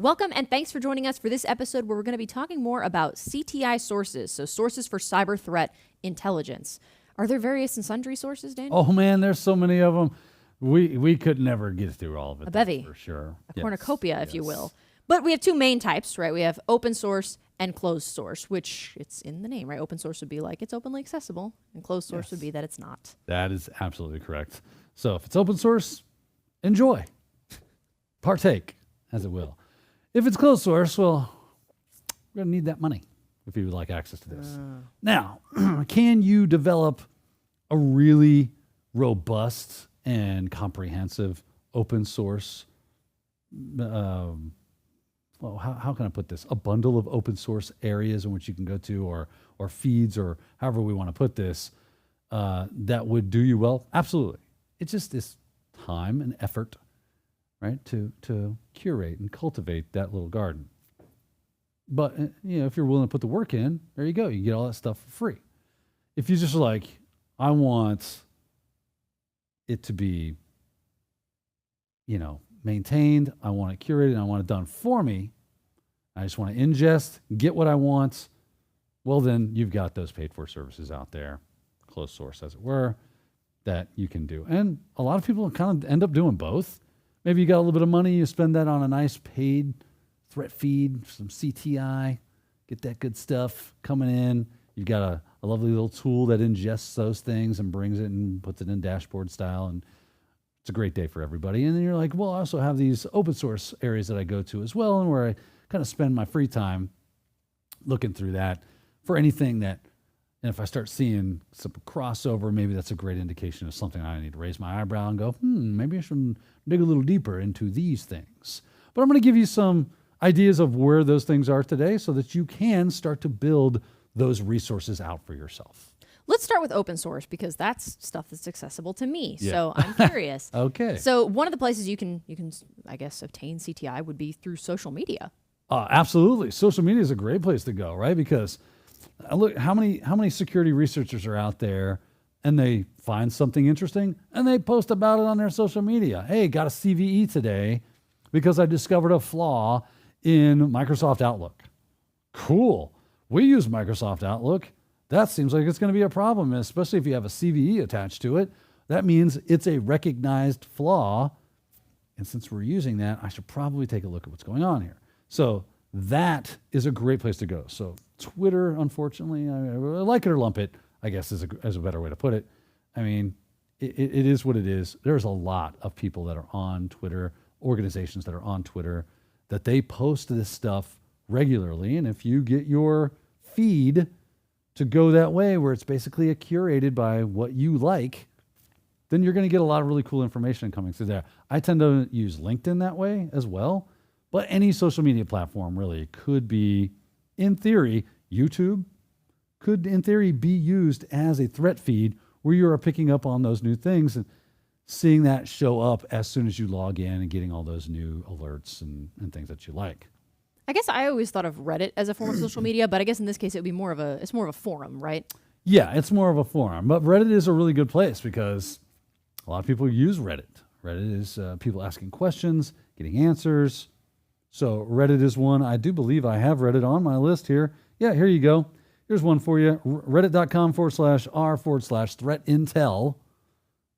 Welcome and thanks for joining us for this episode where we're going to be talking more about CTI sources, so sources for cyber threat intelligence. Are there various and sundry sources, Daniel? Oh man, there's so many of them. We could never get through all of it. A bevy. For sure. A cornucopia, if you will. But we have two main types, right? We have open source and closed source, which it's in the name, right? Open source would be like it's openly accessible, and closed source would be that it's not. That is absolutely correct. So if it's open source, enjoy. Partake, as it will. If it's closed source, well, we're going to need that money if you would like access to this. Now, can you develop a really robust and comprehensive open source, how can I put this? A bundle of open source areas in which you can go to or feeds or however we want to put this that would do you well? Absolutely. It's just this time and effort, right, to curate and cultivate that little garden. But if you're willing to put the work in, there you go. You get all that stuff for free. If you just like, I want it to be, maintained, I want it curated, and I want it done for me, I just want to ingest, get what I want, well, then you've got those paid for services out there, closed source as it were, that you can do. And a lot of people kind of end up doing both. Maybe you got a little bit of money, you spend that on a nice paid threat feed, some CTI, get that good stuff coming in. You've got a lovely little tool that ingests those things and brings it and puts it in dashboard style, and it's a great day for everybody. And then you're like, well, I also have these open source areas that I go to as well, and where I kind of spend my free time looking through that for anything that, and if I start seeing some crossover, maybe that's a great indication of something I need to raise my eyebrow and go, maybe I should dig a little deeper into these things. But I'm going to give you some ideas of where those things are today so that you can start to build those resources out for yourself. Let's start with open source because that's stuff that's accessible to me. Yeah. So I'm curious. Okay. So one of the places you can, I guess, obtain CTI would be through social media. Absolutely. Social media is a great place to go, right? Because look, how many security researchers are out there and they find something interesting and they post about it on their social media. Hey, got a CVE today because I discovered a flaw in Microsoft Outlook. Cool. We use Microsoft Outlook. That seems like it's going to be a problem, especially if you have a CVE attached to it. That means it's a recognized flaw. And since we're using that, I should probably take a look at what's going on here. So that is a great place to go. So Twitter, unfortunately, I like it or lump it, I guess is a better way to put it. I mean, it is what it is. There's a lot of people that are on Twitter, organizations that are on Twitter, that they post this stuff regularly. And if you get your feed to go that way, where it's basically curated by what you like, then you're going to get a lot of really cool information coming through there. I tend to use LinkedIn that way as well. But any social media platform really could be, in theory, YouTube could, in theory, be used as a threat feed where you are picking up on those new things and seeing that show up as soon as you log in and getting all those new alerts and things that you like. I guess I always thought of Reddit as a form of social media, but I guess in this case it would be more of a forum, right? Yeah, it's more of a forum. But Reddit is a really good place because a lot of people use Reddit. Reddit is people asking questions, getting answers. So Reddit is one. I do believe I have Reddit on my list here. Yeah, here you go. Here's one for you. Reddit.com/r/threat intel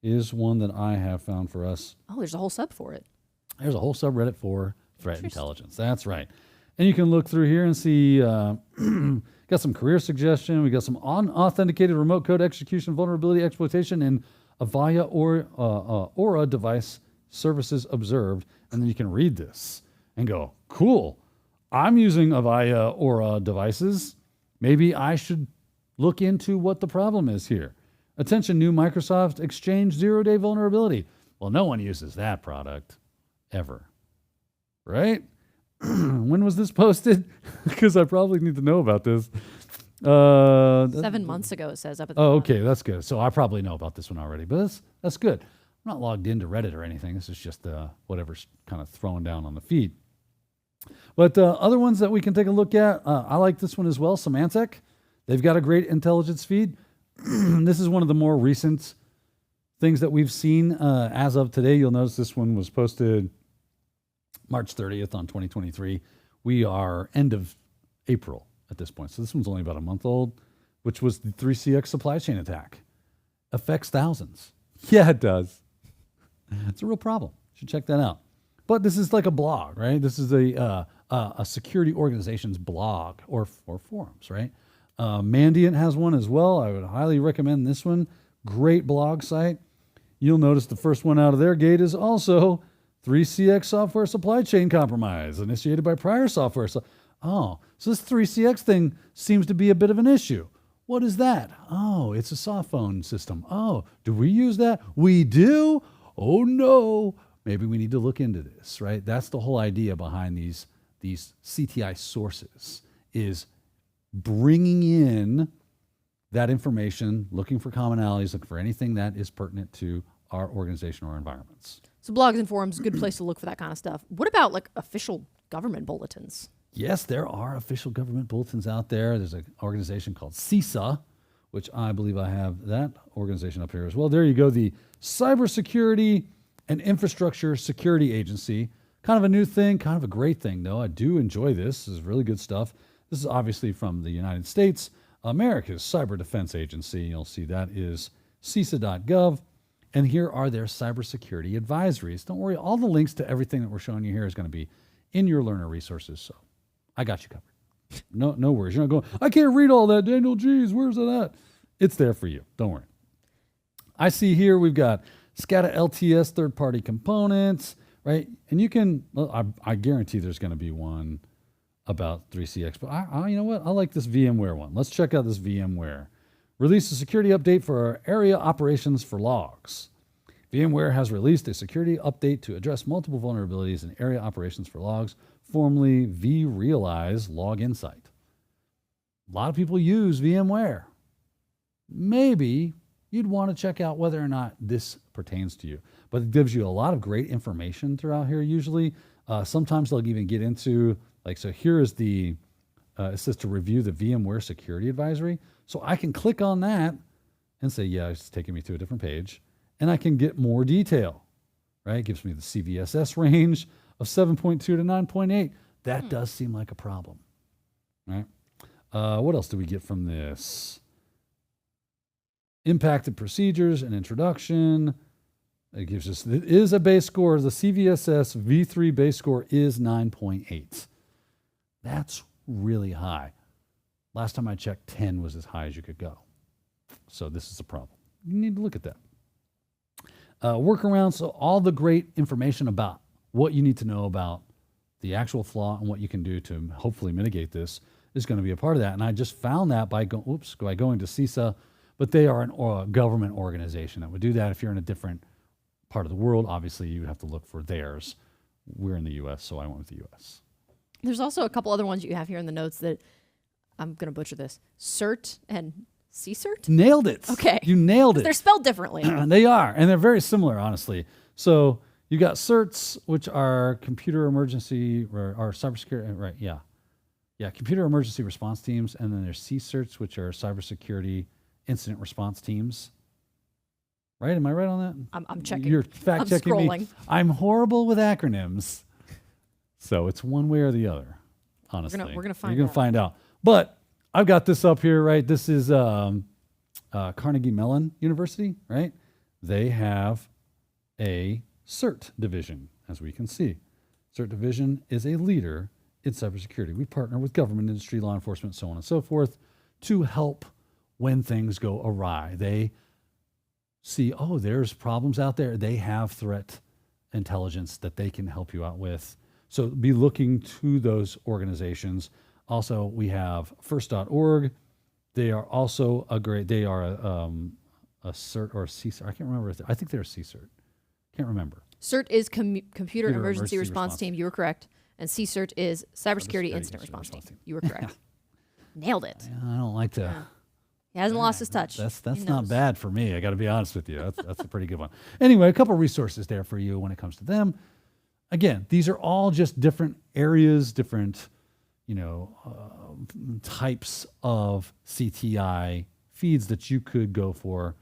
is one that I have found for us. Oh, there's a whole sub for it. There's a whole subreddit for threat intelligence. That's right. And you can look through here and see, got some career suggestion. We got some unauthenticated remote code execution, vulnerability exploitation, and Avaya or Aura device services observed. And then you can read this and go, cool, I'm using Avaya Aura devices. Maybe I should look into what the problem is here. Attention, new Microsoft Exchange 0-day vulnerability. Well, no one uses that product ever, right? When was this posted? Because I probably need to know about this. 7 months ago, it says up at the Oh, top. okay, that's good. So I probably know about this one already, but that's good. I'm not logged into Reddit or anything. This is just whatever's kind of thrown down on the feed. But other ones that we can take a look at, I like this one as well, Symantec. They've got a great intelligence feed. This is one of the more recent things that we've seen as of today. You'll notice this one was posted March 30th on 2023. We are end of April at this point. So this one's only about a month old, which was the 3CX supply chain attack. Affects thousands. Yeah, it does. It's a real problem. You should check that out. But this is like a blog, right? This is a security organization's blog or forums, right? Mandiant has one as well. I would highly recommend this one. Great blog site. You'll notice the first one out of their gate is also 3CX software supply chain compromise initiated by prior software. So this 3CX thing seems to be a bit of an issue. What is that? Oh, it's a soft phone system. Oh, do we use that? We do? Oh, no. Maybe we need to look into this, right? That's the whole idea behind these CTI sources, is bringing in that information, looking for commonalities, looking for anything that is pertinent to our organization or environments. So blogs and forums, good place to look for that kind of stuff. What about like official government bulletins? Yes, there are official government bulletins out there. There's an organization called CISA, which I believe I have that organization up here as well. There you go, the Cybersecurity and Infrastructure Security Agency. Kind of a new thing, kind of a great thing, though. I do enjoy this. This is really good stuff. This is obviously from the United States, America's Cyber Defense Agency. You'll see that is CISA.gov. And here are their cybersecurity advisories. Don't worry, all the links to everything that we're showing you here is going to be in your learner resources. So I got you covered. No worries. You're not going, I can't read all that, Daniel. Geez, where's it at? It's there for you. Don't worry. I see here we've got SCADA LTS third-party components, right? And you can, well, I guarantee there's going to be one about 3CX, but I you know what? I like this VMware one. Let's check out this VMware. Release a security update for our area operations for logs. VMware has released a security update to address multiple vulnerabilities in area operations for logs, formerly vRealize Log Insight. A lot of people use VMware. Maybe you'd want to check out whether or not this pertains to you. But it gives you a lot of great information throughout here usually. Sometimes they'll even get into, like, so here is the, it says to review the VMware security advisory. So I can click on that and say, yeah, it's taking me to a different page. And I can get more detail, right? It gives me the CVSS range of 7.2 to 9.8. That does seem like a problem, right? What else do we get from this? Impacted procedures and introduction. It gives us, it is a base score. The CVSS V3 base score is 9.8. That's really high. Last time I checked, 10 was as high as you could go. So this is a problem. You need to look at that. Workarounds, so all the great information about what you need to know about the actual flaw and what you can do to hopefully mitigate this is going to be a part of that. And I just found that by going to CISA, but they are a government organization that would do that. If you're in a different part of the world, obviously you would have to look for theirs. We're in the U.S., so I went with the U.S. There's also a couple other ones you have here in the notes that I'm going to butcher this. CERT and CCERT? Nailed it. Okay. You nailed it. They're spelled differently. They are, and they're very similar, honestly. So you got CERTs, which are computer emergency or cybersecurity, right? Yeah. Yeah, computer emergency response teams, and then there's CCERTs, which are cybersecurity incident response teams. Right? Am I right on that? I'm checking. You're fact checking me. scrolling. I'm horrible with acronyms. So it's one way or the other, honestly. We're gonna You're going to find out. But I've got this up here, right? This is Carnegie Mellon University, right? They have a CERT division, as we can see. CERT division is a leader in cybersecurity. We partner with government, industry, law enforcement, so on and so forth, to help when things go awry. They see, oh, there's problems out there. They have threat intelligence that they can help you out with. So be looking to those organizations. Also, we have first.org. They are also a CERT or a CCERT. I can't remember. I think they're a CCERT. Can't remember. CERT is Computer Emergency Response Team. You were correct. And CCERT is Cybersecurity Incident Response Team. You were correct. Nailed it. I don't like to. Yeah. He hasn't lost his touch. That's not bad for me. I got to be honest with you. That's a pretty good one. Anyway, a couple resources there for you when it comes to them. Again, these are all just different areas, different types of CTI feeds that you could go for.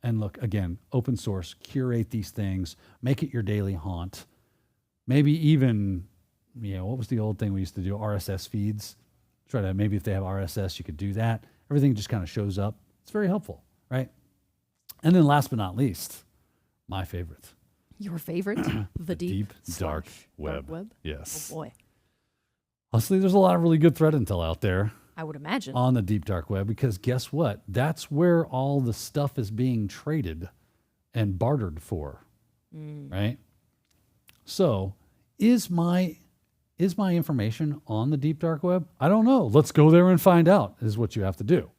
And look, again, open source, curate these things, make it your daily haunt. Maybe even what was the old thing we used to do? RSS feeds. Try to, maybe if they have RSS, you could do that. Everything just kind of shows up. It's very helpful, right? And then last but not least, my favorite. Your favorite? The deep dark web. web. Yes. Oh boy. Honestly, there's a lot of really good threat intel out there I would imagine. on the deep dark web, because guess what? That's where all the stuff is being traded and bartered for, right? So is my information on the deep dark web? I don't know. Let's go there and find out, is what you have to do.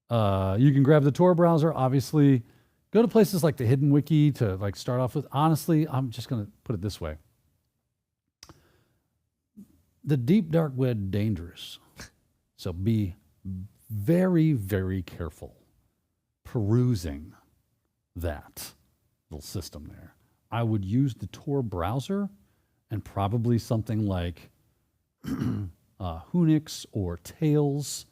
You can grab the Tor browser, obviously. Go to places like the Hidden Wiki to like start off with. Honestly, I'm just going to put it this way. The deep dark web dangerous. So be very, very careful perusing that little system there. I would use the Tor browser and probably something like Unix or Tails,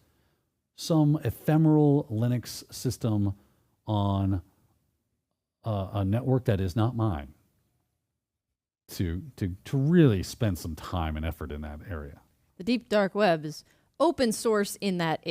some ephemeral Linux system on a network that is not mine, to really spend some time and effort in that area. The deep dark web is open source in that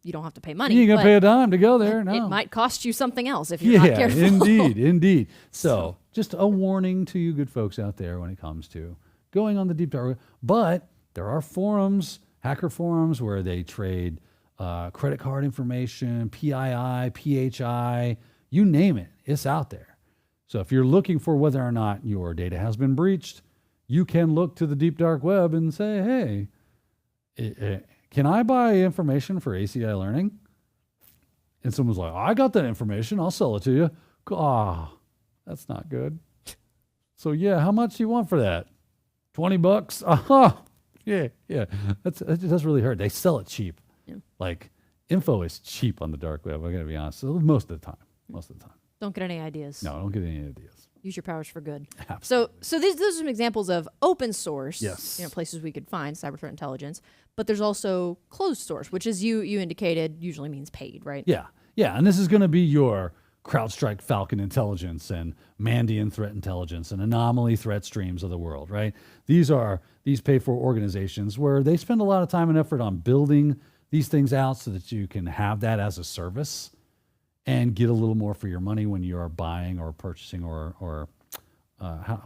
you don't have to pay money. You ain't gonna pay a dime to go there. No, it might cost you something else if you're not careful. Indeed. So just a warning to you good folks out there when it comes to going on the deep dark web. But there are forums, hacker forums, where they trade credit card information, PII, PHI, you name it, it's out there. So if you're looking for whether or not your data has been breached, you can look to the deep dark web and say, hey, can I buy information for ACI learning? And someone's like, I got that information, I'll sell it to you. That's not good. So yeah, how much do you want for that? $20? Yeah. That's really hurt. They sell it cheap. Yeah. Like, info is cheap on the dark web, I gotta be honest. So most of the time. Don't get any ideas. No, don't get any ideas. Use your powers for good. Absolutely. So those are some examples of open source, Yes. Places we could find cyber threat intelligence. But there's also closed source, which, as you indicated, usually means paid, right? Yeah. And this is going to be your CrowdStrike Falcon intelligence and Mandiant threat intelligence and anomaly threat streams of the world, right? These pay for organizations where they spend a lot of time and effort on building these things out so that you can have that as a service and get a little more for your money when you are buying or purchasing or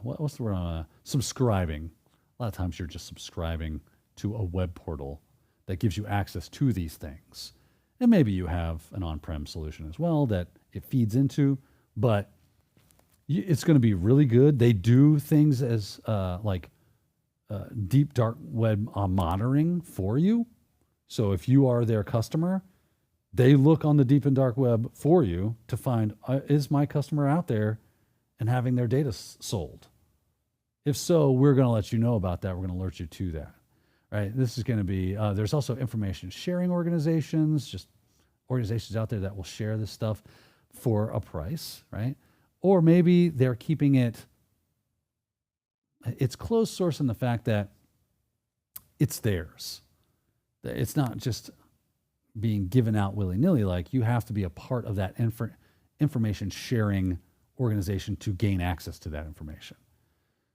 what's the word? Subscribing. A lot of times you're just subscribing to a web portal that gives you access to these things. And maybe you have an on-prem solution as well that it feeds into, but it's going to be really good. They do things as deep dark web monitoring for you. So if you are their customer, they look on the deep and dark web for you to find, is my customer out there and having their data sold? If so, we're going to let you know about that. We're going to alert you to that, right? This is going to be, there's also information sharing organizations, just organizations out there that will share this stuff for a price, right? Or maybe they're keeping it's closed source in the fact that it's theirs. It's not just being given out willy-nilly. Like, you have to be a part of that information sharing organization to gain access to that information.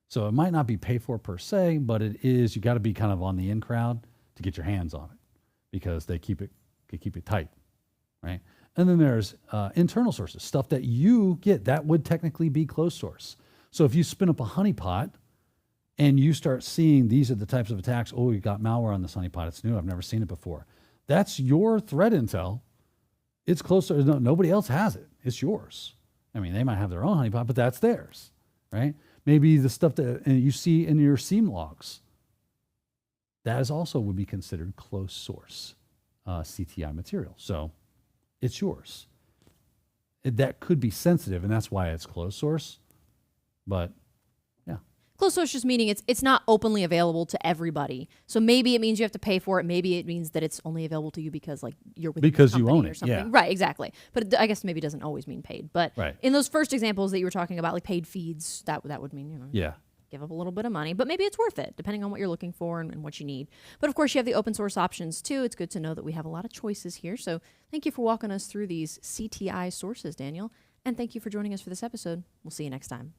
So it might not be paid for per se, but it is, you got to be kind of on the in crowd to get your hands on it, because they keep it tight, right? And then there's internal sources, stuff that you get that would technically be closed source. So if you spin up a honeypot and you start seeing these are the types of attacks, you got malware on this honeypot, it's new, I've never seen it before. That's your threat intel. It's closer. Nobody else has it. It's yours. I mean, they might have their own honeypot, but that's theirs, right? Maybe the stuff that you see in your SIEM logs, that is also would be considered closed source CTI material. So it's yours. That could be sensitive, and that's why it's closed source. But yeah. Closed source just meaning it's not openly available to everybody. So maybe it means you have to pay for it. Maybe it means that it's only available to you because you're with because you own it, yeah. Right, exactly. But I guess maybe it doesn't always mean paid. But right. In those first examples that you were talking about, like paid feeds, that would mean yeah. Give up a little bit of money, but maybe it's worth it depending on what you're looking for and what you need. But of course, you have the open source options too. It's good to know that we have a lot of choices here. So thank you for walking us through these CTI sources, Daniel. And thank you for joining us for this episode. We'll see you next time.